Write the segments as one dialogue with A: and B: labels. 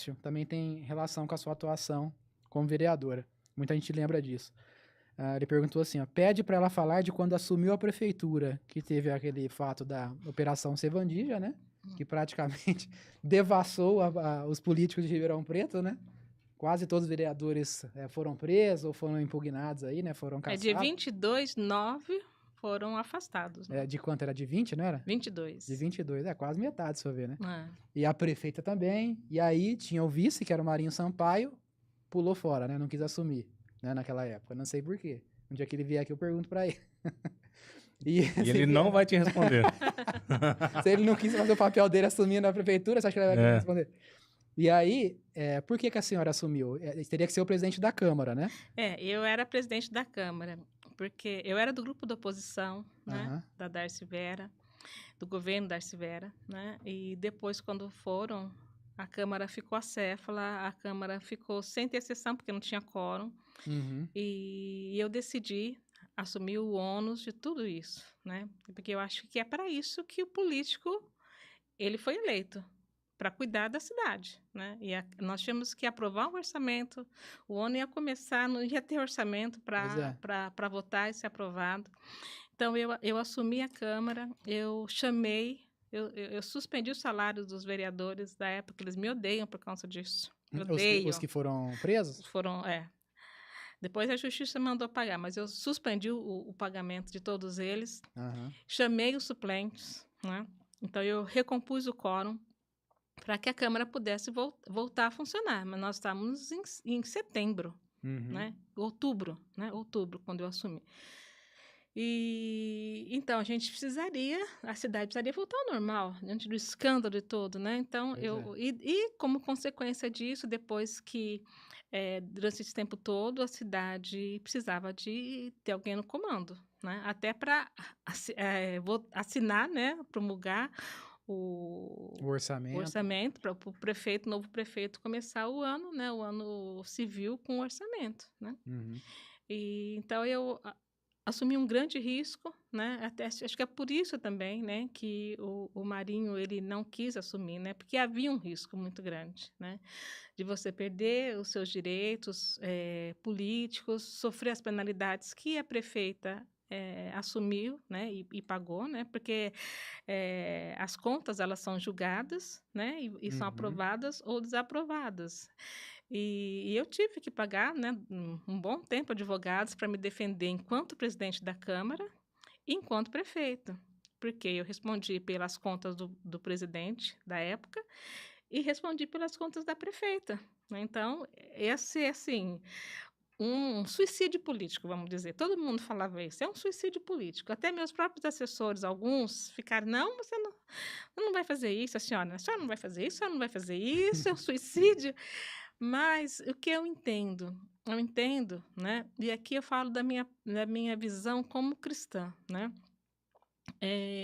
A: Márcio também tem relação com a sua atuação como vereadora. Muita gente lembra disso. Ele perguntou assim, ó, pede para ela falar de quando assumiu a prefeitura, que teve aquele fato da Operação Sevandija, né? Que praticamente devassou os políticos de Ribeirão Preto, né? Quase todos os vereadores foram presos ou foram impugnados aí, né? Foram caçados.
B: De 22, 9 foram afastados. Né?
A: De quanto? Era de 20, não era?
B: 22.
A: De 22, quase metade, se for ver, né?
B: É.
A: E a prefeita também. E aí tinha o vice, que era o Marinho Sampaio, pulou fora, né? Não quis assumir, né? Naquela época. Não sei por quê. Um dia que ele vier aqui, eu pergunto pra ele.
C: E ele não vai te responder.
A: Se ele não quis fazer o papel dele assumindo a prefeitura, você acha que ele vai querer responder? E aí, por que a senhora assumiu? Teria que ser o presidente da Câmara, né?
B: Eu era presidente da Câmara, porque eu era do grupo da oposição, né? Da Darcy Vera, do governo Darcy Vera, né? E depois, quando foram, a Câmara ficou acéfala, a Câmara ficou sem ter sessão, porque não tinha quórum. E eu decidi assumir o ônus de tudo isso, né? Porque eu acho que é para isso que o político, ele foi eleito, para cuidar da cidade, né? E nós tínhamos que aprovar um orçamento, o ano ia começar, não ia ter orçamento para votar e ser aprovado. Então, eu assumi a Câmara, eu chamei, eu suspendi o salário dos vereadores da época, eles me odeiam por causa disso.
A: Os que foram presos?
B: Depois a justiça mandou pagar, mas eu suspendi o pagamento de todos eles, chamei os suplentes, né? Então, eu recompus o quórum para que a Câmara pudesse voltar a funcionar. Mas nós estávamos em setembro, né? Outubro, quando eu assumi. E então a cidade precisaria voltar ao normal, diante do escândalo e todo, né? Então, como consequência disso, depois que, durante esse tempo todo, a cidade precisava de ter alguém no comando, né? Até para assinar, né? Promulgar o orçamento para o novo prefeito começar o ano, né? O ano civil com orçamento, né? E então eu assumi um grande risco, né? Até acho que é por isso também, né, que o Marinho ele não quis assumir, né? Porque havia um risco muito grande, né, de você perder os seus direitos políticos, sofrer as penalidades que a prefeita assumiu, né, e pagou, né, porque as contas elas são julgadas, né, e são aprovadas ou desaprovadas. E eu tive que pagar, né, um bom tempo advogados para me defender enquanto presidente da Câmara e enquanto prefeita, porque eu respondi pelas contas do presidente da época e respondi pelas contas da prefeita. Né? Então, esse é, assim, um suicídio político, vamos dizer. Todo mundo falava isso, é um suicídio político. Até meus próprios assessores, alguns, ficaram, não, você não vai fazer isso, a senhora não vai fazer isso, a senhora não vai fazer isso, é um suicídio. Mas o que eu entendo, né? E aqui eu falo da minha visão como cristã, né?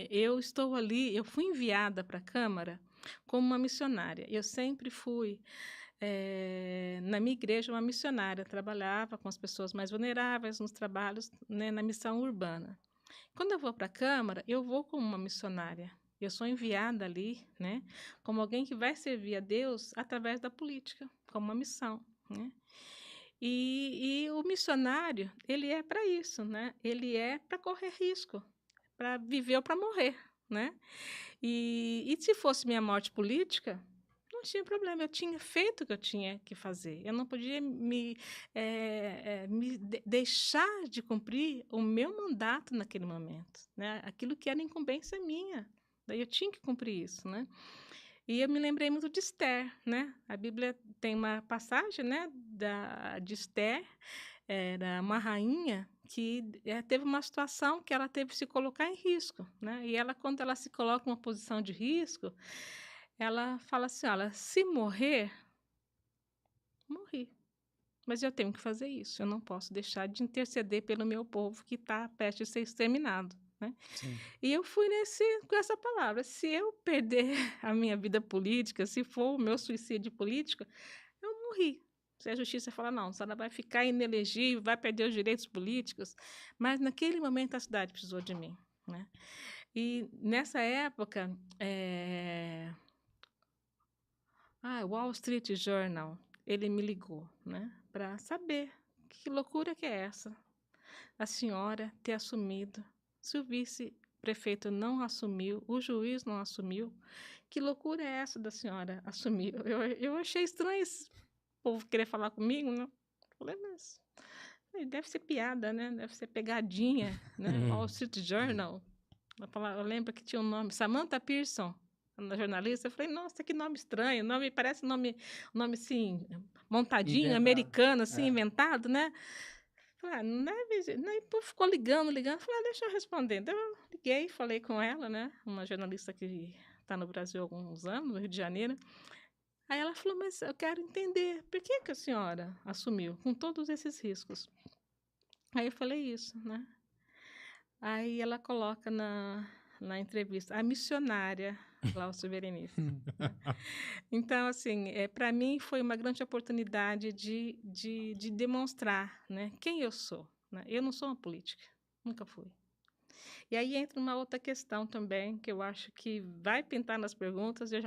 B: Eu estou ali, eu fui enviada para a Câmara como uma missionária. Eu sempre fui, na minha igreja, uma missionária. Trabalhava com as pessoas mais vulneráveis nos trabalhos, né, na missão urbana. Quando eu vou para a Câmara, eu vou como uma missionária. Eu sou enviada ali, né, como alguém que vai servir a Deus através da política, como uma missão, né? E o missionário, ele é para isso, né? Ele é para correr risco, para viver ou para morrer, né? E se fosse minha morte política, não tinha problema, eu tinha feito o que eu tinha que fazer. Eu não podia deixar de cumprir o meu mandato naquele momento, né? Aquilo que era incumbência minha. Daí eu tinha que cumprir isso, né? E eu me lembrei muito de Esther, né? A Bíblia tem uma passagem, né, de Esther, era uma rainha que teve uma situação que ela teve que se colocar em risco, né? E ela, quando ela se coloca em uma posição de risco, ela fala assim, olha, se morrer, morri. Mas eu tenho que fazer isso, eu não posso deixar de interceder pelo meu povo que está prestes a ser exterminado. Né? E eu fui com essa palavra, se eu perder a minha vida política, se for o meu suicídio político, eu morri. Se a justiça falar, não, a senhora vai ficar inelegível, vai perder os direitos políticos, mas naquele momento a cidade precisou de mim. Né? E nessa época, Wall Street Journal, ele me ligou, né, para saber que loucura que é essa, a senhora ter assumido, se o vice-prefeito não assumiu, o juiz não assumiu, que loucura é essa da senhora assumir? Eu achei estranho esse povo querer falar comigo, né? Falei, mas deve ser piada, né? Deve ser pegadinha, né? Wall Street Journal. Eu lembro que tinha um nome, Samantha Pearson, na jornalista. Eu falei, nossa, que nome estranho. Nome, parece nome assim, montadinho, inventado. Americano, assim, inventado, né? Falei, não deve... Aí ficou ligando. Falei, deixa eu responder. Então, eu liguei, falei com ela, né? Uma jornalista que está no Brasil há alguns anos, no Rio de Janeiro. Aí ela falou, mas eu quero entender, por que a senhora assumiu com todos esses riscos? Aí eu falei isso, né? Aí ela coloca na entrevista, a missionária Glaucia Berenice. Né? Então, assim, para mim foi uma grande oportunidade de demonstrar, né, quem eu sou. Né? Eu não sou uma política, nunca fui. E aí entra uma outra questão também, que eu acho que vai pintar nas perguntas, eu já